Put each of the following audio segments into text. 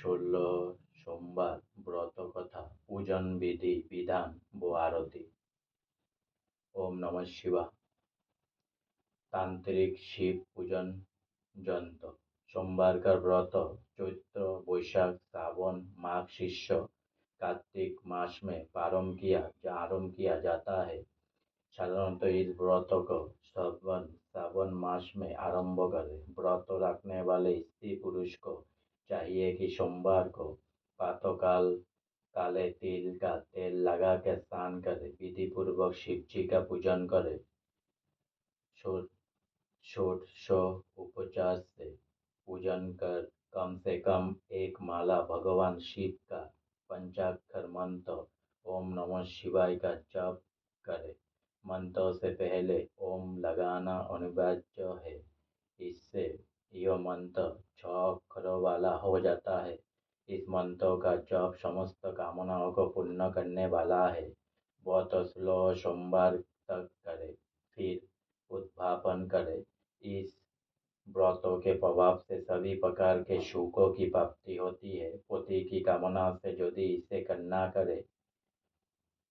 ষোলো সোমবার ব্রতকথা पूजन विधि विधान व आरती। ओम नमः शिवाय। तांत्रिक शिव पूजन जंत्र। सोमवार का व्रत चैत्र वैशाख सावन माघ शीर्ष कार्तिक मास में आरंभ किया जाता है। साधारणतः इस व्रत को सावन मास में आरंभ करें। व्रत रखने वाले स्त्री पुरुष को चाहिए कि सोमवार को प्रातः काले तिल का तेल लगा के स्नान करे, विधि पूर्वक शिव जी का पूजन करे, षोडश उपचार से पूजन कर कम से कम एक माला भगवान शिव का पंचाक्षर मंत्र ओम नमः शिवाय का जप करे। मंत्र से पहले ओम लगाना अनिवार्य है। इससे यह मंत्र 6 अक्षरों वाला हो जाता है। इस मंत्र का जप समस्त कामनाओं को पूर्ण करने वाला है। बहुत स्लो सोमवार तक करे, फिर उद्यापन करे। इस व्रतों के प्रभाव से सभी प्रकार के सुखों की प्राप्ति होती है। पति की कामना से यदि इसे करना करे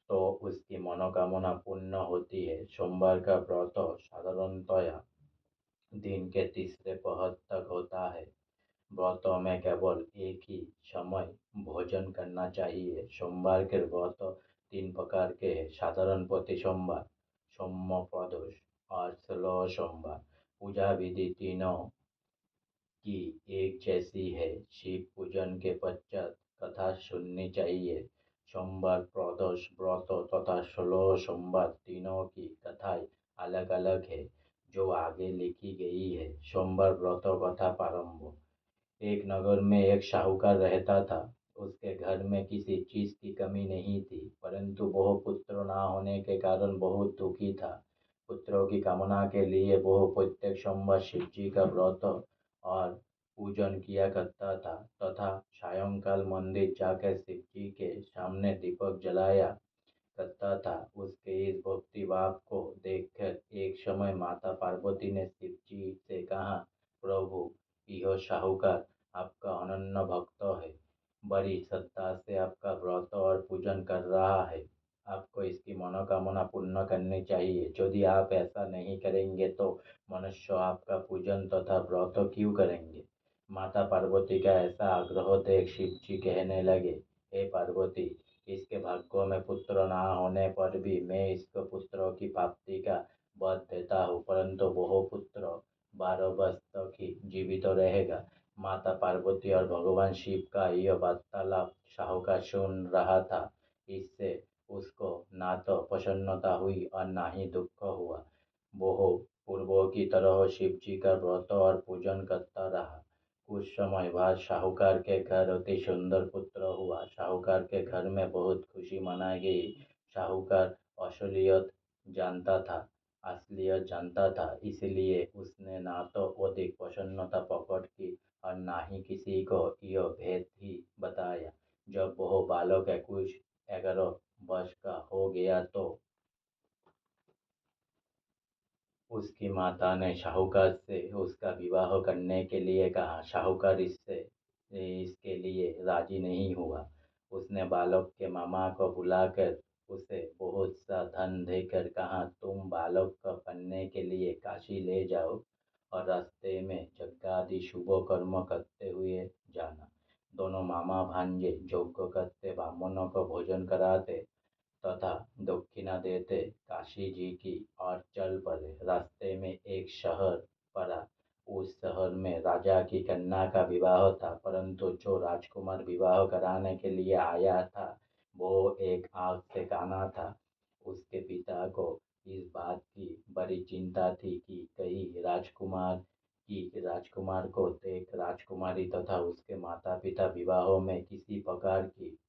तो उसकी मनोकामना पूर्ण होती है। सोमवार का व्रत साधारणतया दिन के तीसरे पहर तक होता है। व्रतों में केवल एक ही समय भोजन करना चाहिए। सोमवार के व्रत 3 प्रकार के हैं: साधारण प्रति सोमवार, सोम प्रदोष और षोलो सोमवार। पूजा विधि तीनों की एक जैसी है। शिव पूजन के पश्चात कथा सुननी चाहिए। सोमवार प्रदोष व्रत तथा षोलो सोमवार तीनों की कथाएं अलग अलग है, जो आगे लिखी गई है। सोमवार व्रत कथा प्रारंभ। एक नगर में एक साहूकार रहता था। उसके घर में किसी चीज की कमी नहीं थी, परंतु वह पुत्र ना होने के कारण बहुत दुखी था। पुत्रों की कामना के लिए वह प्रत्येक सोमवार शिव जी का व्रत और पूजन किया करता था तथा सायंकाल मंदिर जाकर शिव जी के सामने दीपक जलाया करता था। उसके इस भक्ति भाव को देखकर एक समय माता पार्वती ने शिव जी से कहा, प्रभु, यह साहूकार आपका अनन्य भक्त है, बड़ी श्रद्धा से आपका व्रत और पूजन कर रहा है। आपको इसकी मनोकामना पूर्ण करनी चाहिए। यदि आप ऐसा नहीं करेंगे तो मनुष्य आपका पूजन तथा व्रत क्यों करेंगे? माता पार्वती का ऐसा आग्रह देख शिव जी कहने लगे, हे पार्वती, इसके भाग्यों में पुत्र ना होने पर भी मैं इसको पुत्रों की प्राप्ति का वर देता हूँ, परंतु वह पुत्र 12 वर्ष तक ही जीवित रहेगा। माता पार्वती और भगवान शिव का यह वार्तालाप साहूकार सुन रहा था। इससे उसको ना तो प्रसन्नता हुई और ना ही दुख हुआ। वो पूर्वों की तरह शिव जी का व्रत और पूजन करता रहा। कुछ समय बाद साहूकार के घर अति सुंदर पुत्र हुआ। साहूकार के घर में बहुत खुशी मनाई गई। साहूकार असलियत जानता था, इसलिए उसने ना तो अधिक प्रसन्नता प्रकट की और ना ही किसी को यह भेद ही बताया। जब वह बालक 11 वर्ष का हो गया तो उसकी माता ने साहूकार से उसका विवाह करने के लिए कहा। साहूकार इसके लिए राजी नहीं हुआ। उसने बालक के मामा को बुलाकर उसे बहुत सा धन देकर कहा, तुम बालक को पढ़ने के लिए काशी ले जाओ और रास्ते में यज्ञ आदि शुभ कर्म करते हुए जाना। दोनों मामा भांजे यज्ञ करते, ब्राह्मणों को भोजन कराते तथा दक्षिणा देते काशी जी की ओर चल पड़े। रास्ते में एक शहर पड़ा। उस शहर में राजा की कन्या का विवाह था, परंतु जो राजकुमार विवाह कराने के लिए आया था वो एक आग से काना था। उसके पिता को इस बात की बड़ी चिंता थी कि कहीं राजकुमार को देख राजकुमारी तथा उसके माता पिता विवाह में किसी प्रकार की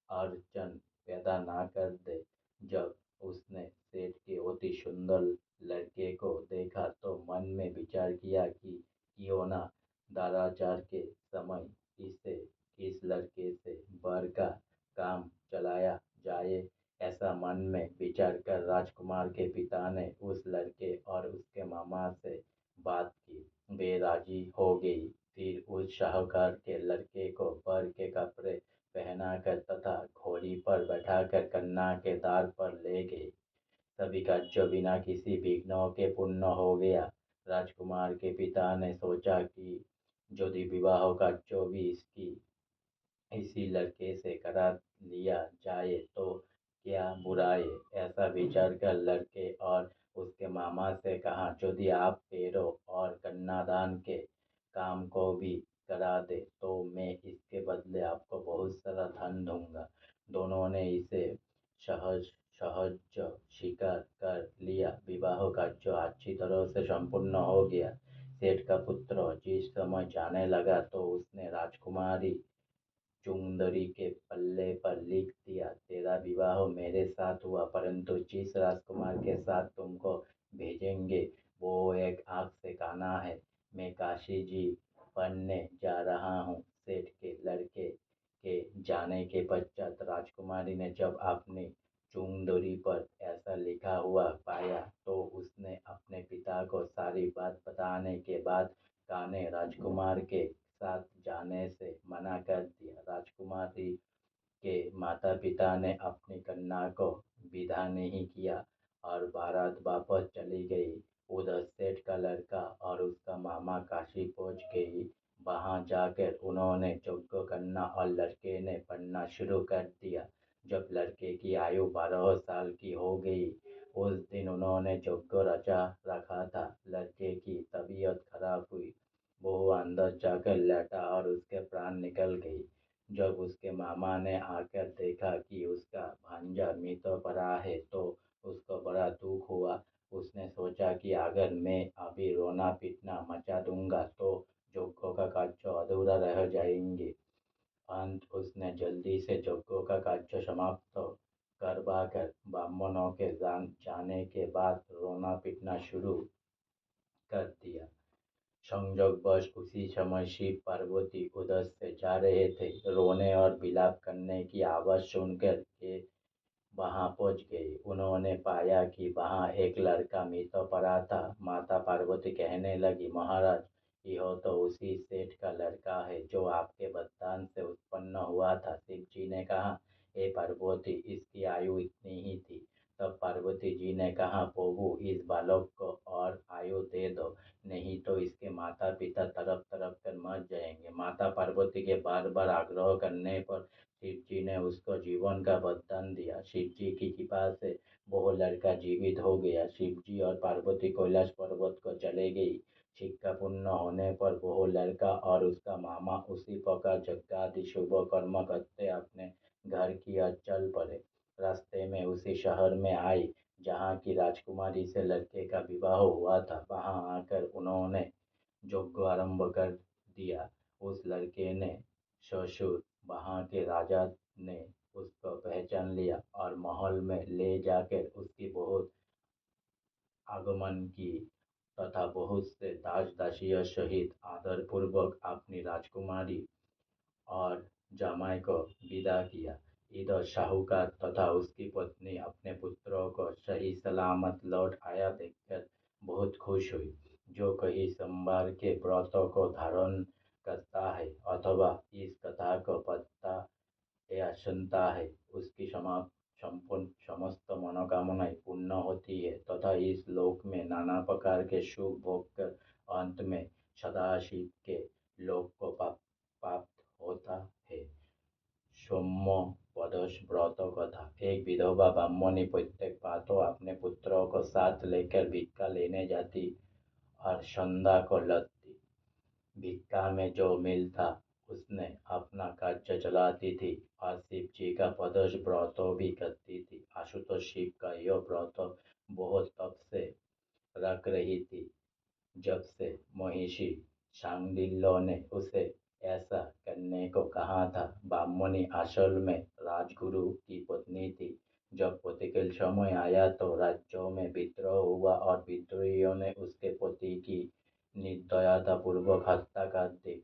अड़चन पैदा ना कर दे। जब उसने सेठ के अति सुंदर लड़के को देखा तो मन में विचार किया कि क्यों ना दाराचार के समय इसे इस लड़के से वर का काम चलाया जाए। ऐसा मन में विचार कर राजकुमार के पिता ने उस लड़के और उसके मामा से बात की। वे राजी हो गई। फिर उस शाहूकार के लड़के को बर के कपड़े पहनाकर तथा घोड़ी पर बैठाकर कन्या के द्वार पर ले गए। सभी कार्य बिना किसी विघ्न के पूर्ण हो गया। राजकुमार के पिता ने सोचा कि यदि विवाह कार्य भी इसकी इसी लड़के से करा लिया जाए तो क्या बुराई। ऐसा विचार कर लड़के और उसके मामा से कहा, यदि आप फेरों और कन्यादान के काम को भी करा दे तो मैं इसके बदले आपको बहुत सारा धन दूंगा। दोनों ने इसे सहज सहज स्वीकार कर लिया। विवाह कार्य अच्छी तरह से संपूर्ण हो गया। सेठ का पुत्र जिस समय जाने लगा तो उसने राजकुमारी चुंदरी के पल्ले पर लिख दिया, तेरा विवाह मेरे साथ हुआ, परंतु जिस राजकुमार के साथ तुमको भेजेंगे वो एक आग से काना है। मैं काशी जी पढ़ने जा रहा हूँ। सेठ के लड़के के जाने के पश्चात राजकुमारी ने जब अपनी चुंदरी पर ऐसा लिखा हुआ पाया तो उसने अपने पिता को सारी बात बताने के बाद कान्हे राजकुमार के साथ जाने से मना कर दिया। राजकुमारी के माता पिता ने अपनी कन्या को विदा नहीं किया और बारात वापस चली गई। उधर सेठ का लड़का और उसका मामा काशी पहुंच गई। वहां जाकर उन्होंने यज्ञ करना और लड़के ने पढ़ना शुरू कर दिया। जब लड़के की आयु 12 साल की हो गई उस दिन उन्होंने यज्ञ रचा रखा था। लड़के की तबीयत खराब हुई। वो अंदर जाकर लेटा और उसके प्राण निकल गई। जब उसके मामा ने आकर देखा कि उसका भांजा मृत पड़ा है तो उसको बड़ा दुख हुआ। उसने सोचा कि अगर मैं अभी रोना पीटना मचा दूंगा तो यज्ञ का कार्य अधूरा रह जाएंगे। अंत उसने जल्दी से यज्ञ का कार्य समाप्त करवाकर ब्राह्मणों के जाने के बाद रोना पीटना शुरू कर दिया। संयोगवश उसी समय शिव पार्वती उधर से जा रहे थे। रोने और विलाप करने की आवाज सुनकर के वहां पहुंच गए। उन्होंने पाया कि वहां एक लड़का मृत पड़ा था। माता पार्वती कहने लगी, महाराज यह तो उसी सेठ का लड़का है जो आपके वरदान से उत्पन्न हुआ था। शिव जी ने कहा, हे पार्वती इसकी आयु इतनी ही थी। तब पार्वती जी ने कहा, प्रभु इस बालक को और आयु दे दो, नहीं तो इसके माता पिता तरफ तरफ कर मर जाएंगे। माता पार्वती के बार बार आग्रह करने पर शिव जी ने उसको जीवन का वरदान दिया। शिव जी की कृपा से वो लड़का जीवित हो गया। शिव जी और पार्वती कैलाश पर्वत को चले गई। शिक्षा पूर्ण होने पर वो लड़का और उसका मामा उसी प्रकार यज्ञादि शुभ कर्म करते अपने घर की ओर चल पड़े। रास्ते में उसी शहर में आई जहाँ की राजकुमारी से लड़के का विवाह हुआ था। वहां आकर उन्होंने यज्ञ आरंभ कर दिया। उस लड़के ने ससुर वहां के राजा ने उसको पहचान लिया और महल में ले जाकर उसकी बहुत आगमन की तथा बहुत से दास दासियों सहित आदर पूर्वक अपनी राजकुमारी और जमाई को विदा किया। इधर साहूकार तथा उसकी पत्नी अपने पुत्रों को सही सलामत लौट आया देखकर बहुत खुश हुई। जो कहीं सोमवार के व्रतों को धारण करता है अथवा इस कथा को पढ़ता या सुनता है उसकी समाप्त संपूर्ण समस्त मनोकामनाएं पूर्ण होती है तथा इस लोक में नाना प्रकार के सुख भोग कर अंत में सदाशिव के लोक को प्राप्त होता है। सौम्य पदश व्रत कथा। एक विधवा ब्राह्मणी प्रत्येक प्रातः अपने पुत्रों को साथ लेकर भिक्षा लेने जाती और संध्या को लौटती। भिक्षा में जो मिलता उसने अपना कार्य चलाती थी और शिव जी का पदश व्रत भी करती थी। आशुतोष शिव का यह व्रत बहुत तप से रख रही थी जब से महिषी शांडिल्य ने उसे ऐसा करने को कहा था। ब्राह्मणी असल में राजगुरु की पत्नी थी। जब प्रतिकूल समय आया तो राज्यों में विद्रोह हुआ और विद्रोहियों ने उसके पति की निर्दयतापूर्वक हत्या कर दी।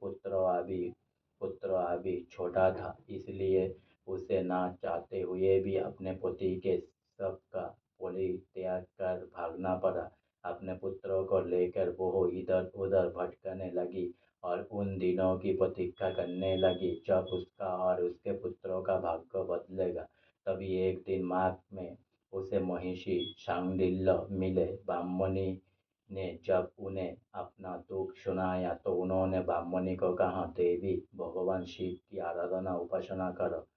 पुत्र अभी छोटा था इसलिए उसे ना चाहते हुए भी अपने पति के शव का परित्याग कर भागना पड़ा। अपने पुत्रों को लेकर वो इधर उधर भटकने लगी और उन दिनों की प्रतीक्षा करने लगी जब उसका और उसके पुत्रों का भाग्य बदलेगा। तभी एक दिन माघ में उसे महिषी शांडिल्य मिले। ब्राह्मणी ने जब उन्हें अपना दुख सुनाया तो उन्होंने ब्राह्मणी को कहा, देवी, भगवान शिव की आराधना उपासना करो,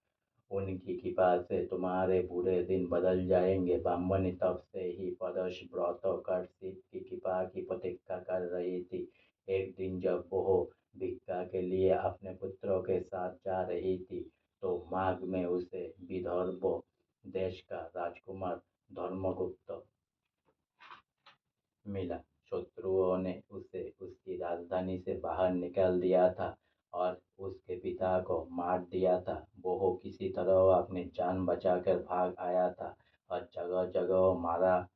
उनकी कृपा से तुम्हारे बुरे दिन बदल जाएंगे। ब्राह्मणी तब से ही प्रदोष व्रत कर शिव की कृपा की प्रतीक्षा कर रही थी। एक दिन जब वह भिक्षा के लिए अपने पुत्रों के साथ जा रही थी तो माघ में उसे विदर्भ देश का राजकुमार धर्मगुप्त मिला। शत्रुओं ने उसे उसकी राजधानी से बाहर निकाल दिया था और उसके पिता को मार दिया था। वो किसी तरह अपनी जान बचाकर भाग आया था और जगह जगह मारा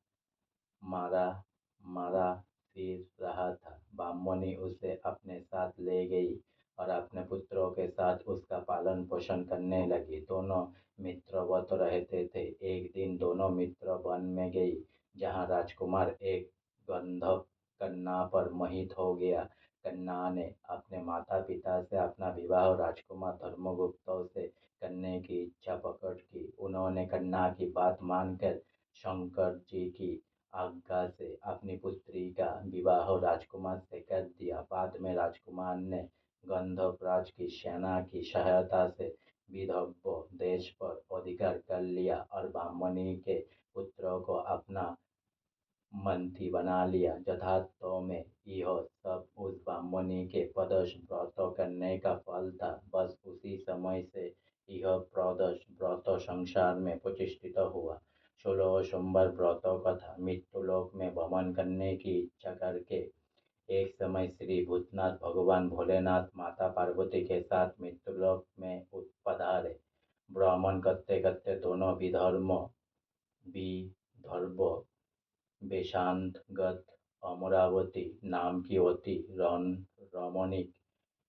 मारा मारा फिर रहा था। ब्राह्मणी उसे अपने साथ ले गई और अपने पुत्रों के साथ उसका पालन पोषण करने लगी। दोनों मित्रवत रहते थे। एक दिन दोनों मित्र वन में गई जहाँ राजकुमार एक गंधर्व कन्या पर मोहित हो गया। कन्या ने अपने माता पिता से अपना विवाह राजकुमार धर्मगुप्त से करने की इच्छा प्रकट की। उन्होंने कन्या की बात मानकर शंकर जी की आज्ञा से अपनी पुत्री का विवाह राजकुमार से कर दिया। बाद में राजकुमार ने गंधर्वराज की सेना की सहायता से विदर्भ देश पर अधिकार कर लिया और ब्राह्मणी के पुत्रों को अपना मंत्री बना लिया। यथार्थ में यह सब उस ब्राह्मणी के प्रदोष व्रत करने का फल था। बस उसी समय से यह प्रदोष व्रत संसार में प्रतिष्ठित हुआ। 16 सोमवार व्रतों का था। मृत्युलोक में भ्रमण करने की इच्छा करके एक समय श्री भूतनाथ भगवान भोलेनाथ माता पार्वती के साथ मृत्युलोक में पधारे। भ्रमण करते करते दोनों विदर्भ बेशांतगत अमरावती नाम की अति रमणीक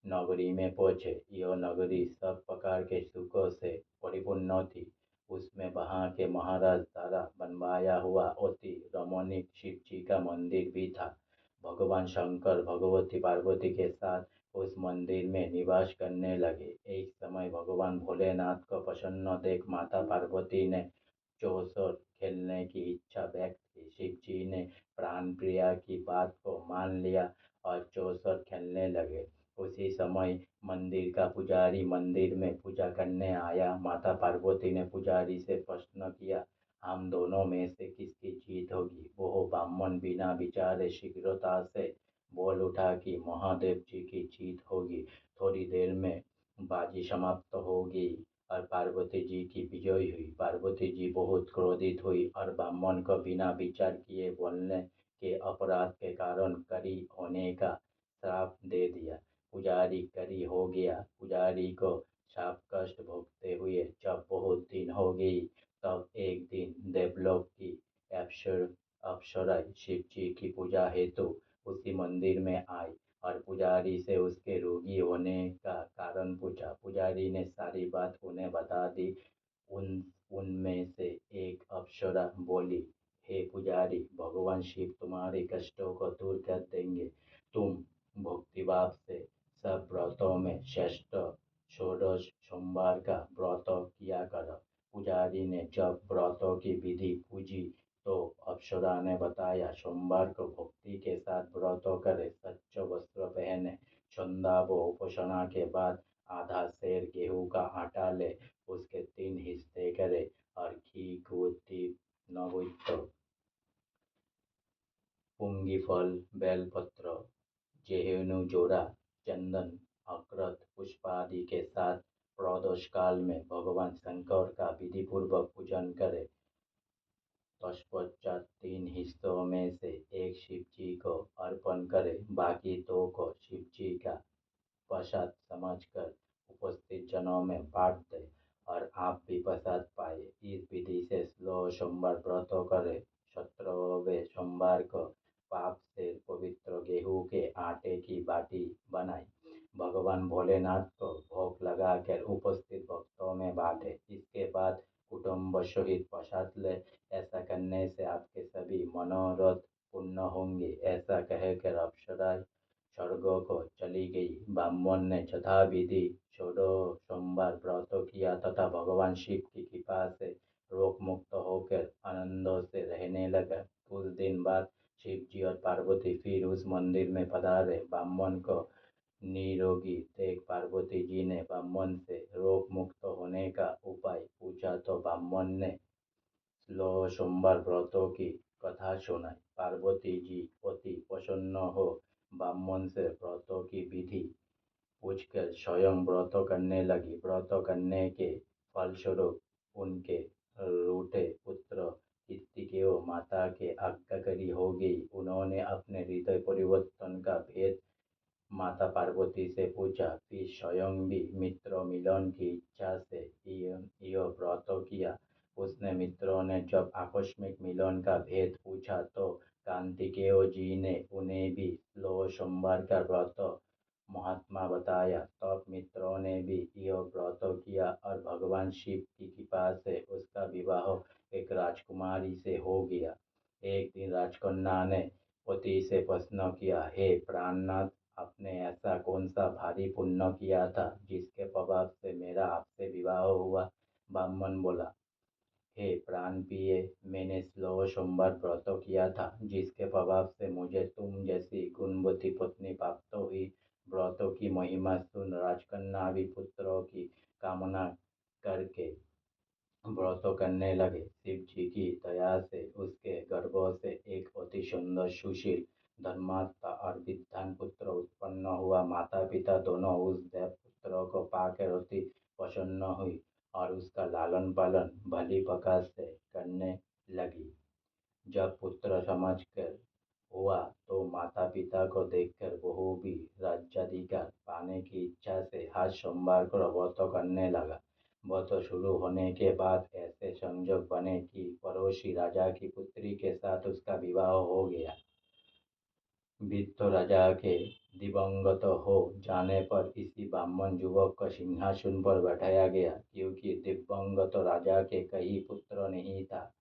नगरी में पहुंचे। यह नगरी सब प्रकार के सुखों से परिपूर्ण थी। उसमें वहां के महाराज द्वारा बनवाया हुआ अति रमणीक शिव जी का मंदिर भी था। भगवान शंकर भगवती पार्वती के साथ उस मंदिर में निवास करने लगे। एक समय भगवान भोलेनाथ को प्रसन्न देख माता पार्वती ने चौसर खेलने की इच्छा व्यक्त की। शिव जी ने प्राण प्रिया की बात को मान लिया और चौसर खेलने लगे। उसी समय मंदिर का पुजारी मंदिर में पूजा करने आया। माता पार्वती ने पुजारी से प्रश्न किया, हम दोनों में से किसकी जीत होगी? वो ब्राह्मण बिना विचारे शीघ्रता से बोल उठा कि महादेव जी की जीत होगी। थोड़ी देर में बाजी समाप्त हो गई और पार्वती जी की विजय हुई। पार्वती जी बहुत क्रोधित हुई और ब्राह्मण को बिना विचार किए बोलने के अपराध के कारण करी होने का श्राप दे दिया। पुजारी करी हो गया। पुजारी को शाप कष्ट भोगते हुए जब बहुत दिन हो गई तब एक दिन देवलोक की अप्सर अप्सरा शिव जी की पूजा हेतु उसी मंदिर में आई और पुजारी से उसके रोगी होने का कारण पूछा। पुजारी ने सारी बात उन्हें बता दी। उन उनमें से एक अप्सरा बोली, हे पुजारी, भगवान शिव तुम्हारे कष्टों को दूर कर देंगे। तुम भक्तिभाव से सब व्रतों में श्रेष्ठ षोडश सोमवार का व्रत किया करो। पुजारी ने जब व्रतों की विधि पूजी तो अप्सरा ने बताया, सोमवार को भक्ति के साथ व्रतों करे, स्वच्छ वस्त्र पहने, संध्या व उपासना के बाद आधा सेर गेहूं का आटा ले, उसके 3 हिस्से करे और घी, दूध, दीप, नैवेद्य, पुंगी फल, बेलपत्र, जेहेनु जोड़ा, चंदन, अक्षत, पुष्प आदि के साथ प्रदोष काल में भगवान शंकर का विधि पूर्वक पूजन करे। तत्पश्चात 3 हिस्सों में से एक शिव जी को अर्पण करे, बाकी 2 को शिव जी का प्रसाद समझकर उपस्थित जनों में बांट दे और आप भी प्रसाद पाए। इस विधि से 16 सोमवार व्रतों करे। 17वें सोमवार को पाप से पवित्र गेहूं के आटे की बाटी बनाई, भगवान भोलेनाथ को भोग लगाकर उपस्थित भक्तों में बांटे। इसके बाद कुटुंब सहित प्रसाद ले। ऐसा करने से आपके सभी मनोरथ पूर्ण होंगे। ऐसा कहकर अप्सरा स्वर्ग को चली गई। ब्राह्मण ने यथाविधि 14 सोमवार व्रत किया तथा भगवान शिव की कृपा से रोग मुक्त होकर आनंदों से रहने लगा। कुछ दिन बाद शिव जी और पार्वती फिर उस मंदिर में पधारे। ब्राह्मण को निरोगी देख पार्वती जी ने ब्राह्मण से रोग मुक्त होने का उपाय पूछा तो ब्राह्मण ने 16 सोमवार व्रतों की कथा सुनाई। पार्वती जी अति प्रसन्न हो ब्राह्मण से व्रतों की विधि पूछकर स्वयं व्रत करने लगी। व्रत करने के फलस्वरूप उनके रूठे पुत्र कार्तिकेय माता के आज्ञाकारी हो गई। उन्होंने अपने हृदय परिवर्तन का भेद माता पार्वती से पूछा, फिर स्वयं भी मित्र मिलन की इच्छा से यह व्रत किया। उसने मित्रों ने जब आकस्मिक मिलन का भेद पूछा तो कार्तिकेय जी ने उन्हें भी 16 सोमवार का व्रत महात्मा बताया। तब मित्रों ने भी यह व्रत किया और भगवान शिव की कृपा से उसका विवाह एक राजकुमारी से हो गया। एक दिन राजकन्या ने पति से प्रश्न किया, हे प्राणनाथ, आपने ऐसा कौन सा भारी पुण्य किया था जिसके प्रभाव से मेरा आपसे विवाह हुआ? ब्राह्मण बोला, हे प्राण प्रिय, मैंने 16 सोमवार व्रत किया था जिसके प्रभाव से मुझे तुम जैसी गुणवती पत्नी प्राप्त हुई। व्रतों की महिमा सुन राजकन्या भी पुत्रों की कामना करके व्रत करने लगे। शिव जी की दया से उसके गर्भ से एक अति सुंदर, सुशील, धर्मात्मा और विद्वान पुत्र उत्पन्न हुआ। माता पिता दोनों उस देव पुत्र को पाकर अति प्रसन्न हुई और उसका लालन पालन भली प्रकार से करने लगी। जब पुत्र समझकर हुआ तो माता पिता को देखकर बहू भी राज्याधिकार पाने की इच्छा से हर सोमवार को व्रत करने लगा। व्रत शुरू होने के बाद ऐसे संजोग बने कि पड़ोसी राजा की पुत्री के साथ उसका विवाह हो गया। वृद्ध राजा के दिवंगत हो जाने पर इसी ब्राह्मण युवक को सिंहासन पर बैठाया गया, क्योंकि दिवंगत राजा के कई पुत्र नहीं था।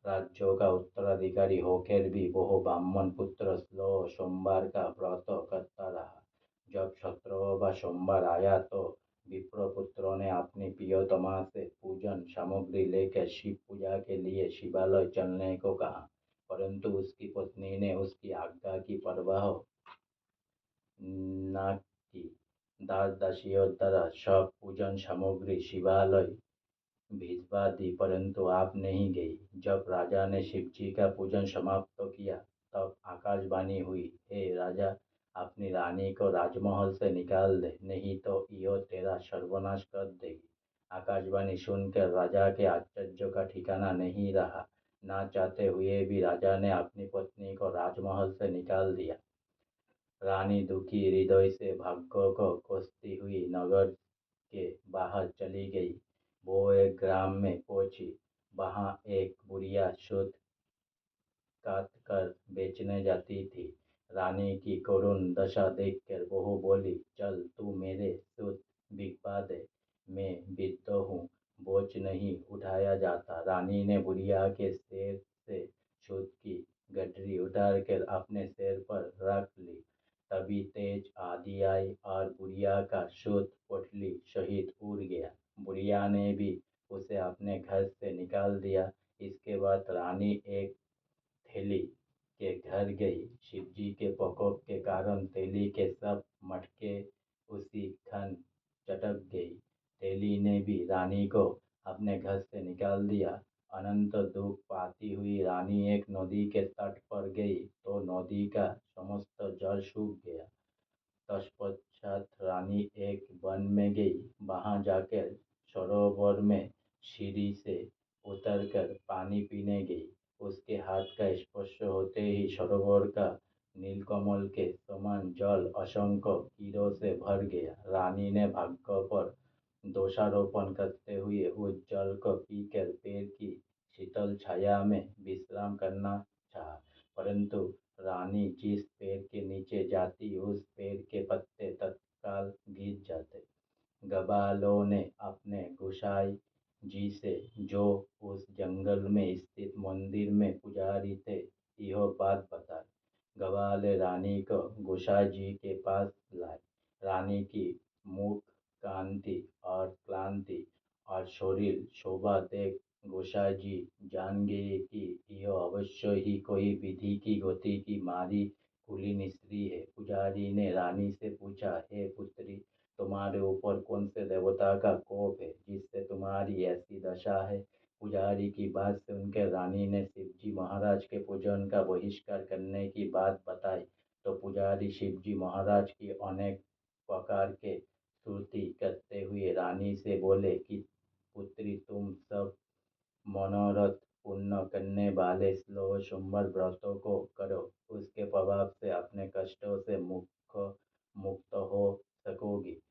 राज्यों का उत्तराधिकारी होकर भी वह ब्राह्मण पुत्र 16 सोमवार का व्रत करता रहा। जब 17वां सोमवार आया तो विप्रपुत्रों ने अपनी प्रियतमा से पूजन सामग्री लेकर शिव पूजा के लिए शिवालय चलने को कहा, परंतु उसकी पत्नी ने उसकी आज्ञा की परवाह न की। दास दासियों द्वारा सब पूजन सामग्री शिवालय भिजवा दी, परंतु आप नहीं गई। जब राजा ने शिव जी का पूजन समाप्त किया तब आकाशवाणी हुई, हे राजा, अपनी रानी को राजमहल से निकाल दे, नहीं तो यह तेरा सर्वनाश कर देगी। आकाशवाणी सुनकर राजा के आश्चर्य का ठिकाना नहीं रहा। ना चाहते हुए भी राजा ने अपनी पत्नी को राजमहल से निकाल दिया। रानी दुखी हृदय से भाग्य को कोसती हुई नगर के बाहर चली गई। वो एक ग्राम में पहुंची। वहां एक बुढ़िया सूत काट कर बेचने जाती थी। रानी की करुण दशा देखकर बहू बोली, चल तू मेरे सूत बिकवा दे, मैं वृद्ध हूँ, बोझ नहीं उठाया जाता। रानी ने बुढ़िया के सिर से सूत की गठरी उतारकर अपने सिर पर रख ली। तभी तेज आंधी आई और बुढ़िया का सूत पोटली सहित उड़ गया। बुढ़िया ने भी उसे अपने घर से निकाल दिया। इसके बाद रानी एक थैली के घर गई। शिवजी के प्रकोप के कारण थैली के सब मटके उसी क्षण चटक गई। थैली ने भी रानी को अपने घर से निकाल दिया। अनंत दुख पाती हुई रानी एक नदी के तट पर गई तो नदी का समस्त जल सूख गया। तत्पश्चात रानी एक वन में गई। वहां जाकर सरोवर में सीढ़ी से उतरकर पानी पीने गई। उसके हाथ का स्पर्श होते ही सरोवर का नीलकमल के समान जल असंख्य कीड़ों से भर गया। रानी ने भाग्य पर दोषारोपण करते हुए उस जल को पीकर पेड़ की शीतल छाया में विश्राम करना चाहा, परंतु रानी जिस पेड़ के नीचे जाती उस पेड़ के पत्ते तत्काल गिर जाते। ग्वालों ने अपने गोसाई जी से, जो उस जंगल में स्थित मंदिर में पुजारी थे, यह बात बताई। ग्वाले रानी को गोसाई जी के पास लाए। रानी की मुख कांति और क्लांति और शरीर शोभा देख गोसाई जी जान गए कि यह अवश्य ही कोई विधि की गति की मारी कुलीन स्त्री है। पुजारी ने रानी से पूछा, हे पुत्री, तुम्हारे ऊपर कौन से देवता का कोप है जिससे तुम्हारी ऐसी दशा है? पुजारी की बात सुनकर रानी ने शिवजी महाराज के पूजन का बहिष्कार करने की बात बताई। तो पुजारी शिवजी महाराज की अनेक प्रकार के स्तुति करते हुए रानी से बोले कि पुत्री, तुम सब मनोरथ पूर्ण करने वाले श्लोक सोमवार व्रतों को करो। उसके प्रभाव से अपने कष्टों से मुक्त हो सकोगी।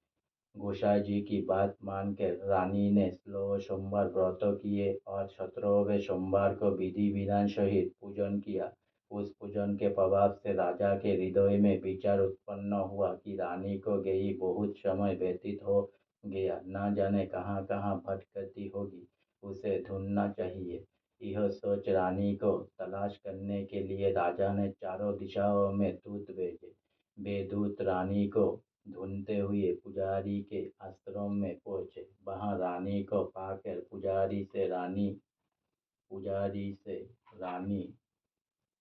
गोसाई जी की बात मानकर रानी ने 16 सोमवार व्रत किए और 17वें सोमवार को विधि विधान सहित पूजन किया। उस पूजन के प्रभाव से राजा के हृदय में विचार उत्पन्न हुआ कि रानी को गई बहुत समय व्यतीत हो गया, न जाने कहाँ कहाँ भटकती होगी, उसे ढूंढना चाहिए। यह सोच रानी को तलाश करने के लिए राजा ने चारों दिशाओं में दूत भेजे। वे दूत रानी को ढूंढते हुए पुजारी के आश्रम में पहुंचे। वहां रानी को पाकर पुजारी से रानी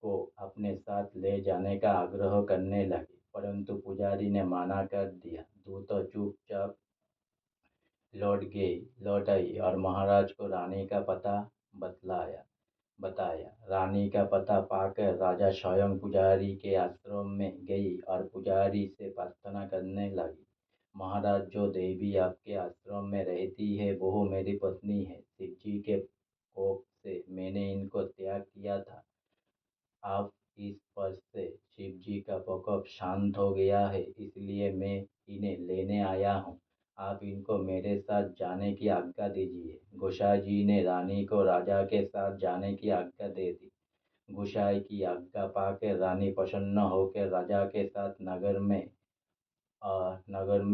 को अपने साथ ले जाने का आग्रह करने लगे, परंतु पुजारी ने मना कर दिया। दूत चुपचाप लौट आई और महाराज को रानी का पता बतलाया बताया। रानी का पता पाकर राजा स्वयं पुजारी के आश्रम में गई और पुजारी से प्रार्थना करने लगी, महाराज, जो देवी आपके आश्रम में रहती है वो मेरी पत्नी है। शिवजी के कोप से मैंने इनको त्याग किया था। आप इस पर से शिव जी का प्रकोप शांत हो गया है, इसलिए मैं इन्हें लेने आया हूँ। आप इनको मेरे साथ जाने की आज्ञा दीजिए। गोसाई जी ने रानी को राजा के साथ जाने की आज्ञा दे दी। गोसाई की आज्ञा पाकर रानी प्रसन्न होकर राजा के साथ नगर में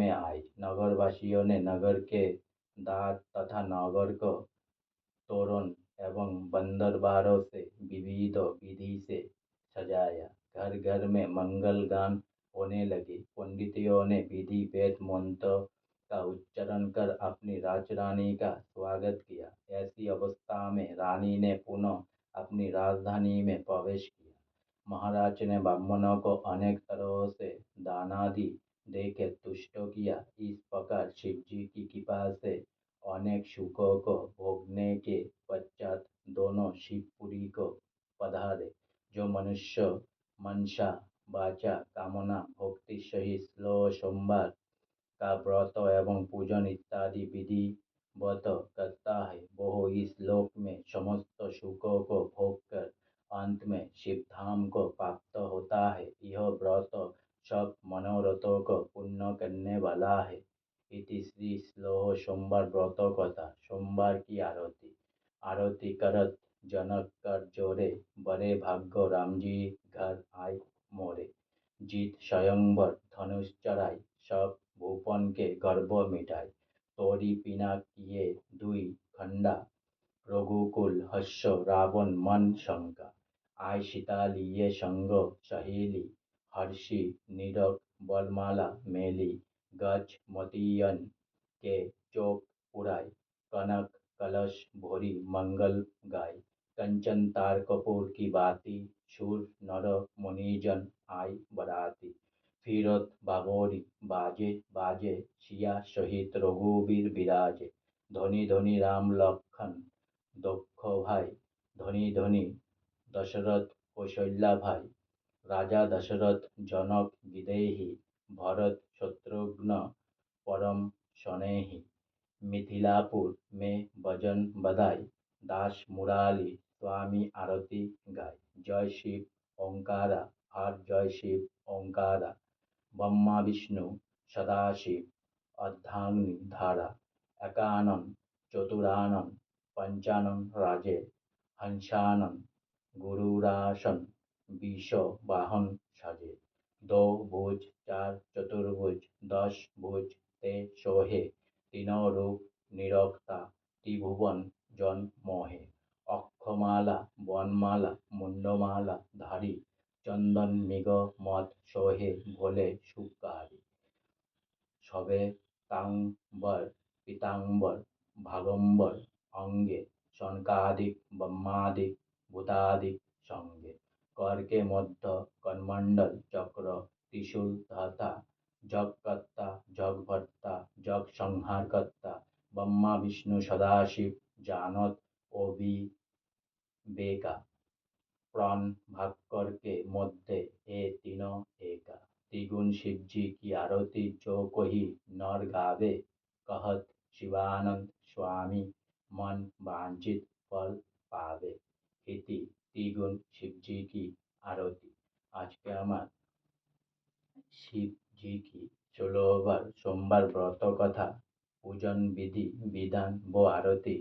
आई। नगरवासियों ने नगर के द्वार तथा नगर को तोरण एवं बंदरबारों से विविध विधि से सजाया। घर घर में मंगल गान होने लगे। पंडितों ने विधि वेद मंत्र का उच्चारण कर अपनी राजरानी का स्वागत किया। ऐसी अवस्था में रानी ने पुनः अपनी राजधानी में प्रवेश किया। महाराज ने ब्राह्मणों को अनेक तरह से दानादि देकर तुष्ट किया। इस प्रकार शिवजी की कृपा से अनेक सुखों को भोगने के पश्चात दोनों शिवपुरी को पधारे। जो मनुष्य मनसा वाचा कामना भक्ति सहित 16 सोमवार का व्रत एवं पूजन इत्यादि विधिवत करता है, वह इस लोक में समस्त सुखों को भोग कर अंत में शिवधाम को प्राप्त होता है। यह व्रत सब मनोरथों को पूर्ण करने वाला है। इति श्री श्लोह सोमवार व्रत कथा। सोमवार की आरती। आरती करत जनक कर जोरे, बड़े भाग्य राम जी घर आए मोरे। जीत स्वयंवर धनुष चढ़ाई, सब भूपन के गर्भ मिटाई। तोरी पिना किए दुई खंडा, रघुकुल हर्ष रावण मन शंका। आय सीता लिए संग सहेली, हर्षि निरख बलमाला मेली। गज मोतियन के चौक पुराई, कनक कलश भोरी मंगल गाय। कंचन तार कपूर की बाती, सुर नर मुनिजन आय बराती। फिरत बाबोरी बाजे बाजे, सिया सहित रघुवीर विराजे। ध्वनि ध्वनि राम लखन दक्ष भाई, ध्वनि ध्वनि दशरथ कौशल्या भाई। राजा दशरथ जनक विदेही, भरत शत्रुघ्न परम स्नेही। मिथिलापुर में भजन बधाई, दास मुरारी स्वामी आरती गाय। जय शिव ओंकारा, हर जय शिव ओंकारा। ब्रह्मा विष्णु सदाशिव अर्धांगिनी धारा। एकानन चतुरानन पंचानन राजे। हंसानन गुरुरासन, विष वाहन साजे। दो भुज चार चतुर्भुज, 10 भुज ते सोहे। तीनों रूप निरखता, त्रिभुवन जन मोहे। अक्षमाला वनमाला मुंडमाला धारी, चंदन मृग পীতাম্বর পীতাম্বর ভাগম্বর অঙ্গে শনকাদিক ব্রহ্মাদিক ভূতাদিক সঙ্গে করকে মধ্য করমণ্ডল চক্র ত্রিশূল ধাতা জগকর্তা জগভর্তা জগ সংহারকর্তা ব্রহ্মা বিষ্ণু সদাশিব জানত অবিবেকা प्राण भास्कर के मध्य हे तीनों एका त्रिगुण शिव जी की आरती जो कोई नर गावे कहत शिवानंद स्वामी मन वांछित फल पावे इति त्रिगुण शिव जी की आरती। आज के আমার শিব জি কি ১৬বার সোমবার ব্রত কথা পূজন বিধি বিধান ও আরতি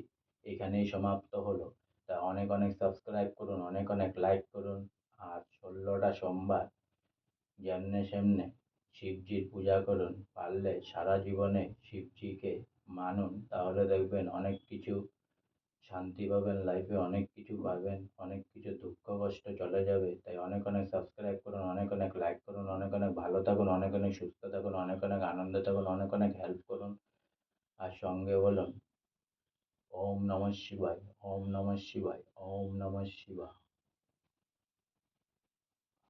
এখানেই সমাপ্ত হলো। তা অনেক অনেক সাবস্ক্রাইব করুন, অনেক অনেক লাইক করুন। আর ১৬টা সোমবার যেমনে সেমনে শিবজির পূজা করুন। পারলে সারা জীবনে শিবজিকে মানুন, তাহলে দেখবেন অনেক কিছু শান্তি পাবেন লাইফে, অনেক কিছু পাবেন, অনেক কিছু দুঃখ কষ্ট চলে যাবে। তাই অনেক অনেক সাবস্ক্রাইব করুন, অনেক অনেক লাইক করুন, অনেক অনেক ভালো থাকুন, অনেক অনেক সুস্থ থাকুন, অনেক অনেক আনন্দে থাকুন, অনেক অনেক হেল্প করুন। আর সঙ্গে বলুন ওম নমঃ শিবায়, ওম নমঃ শিবায়, ওম নমঃ শিবায়।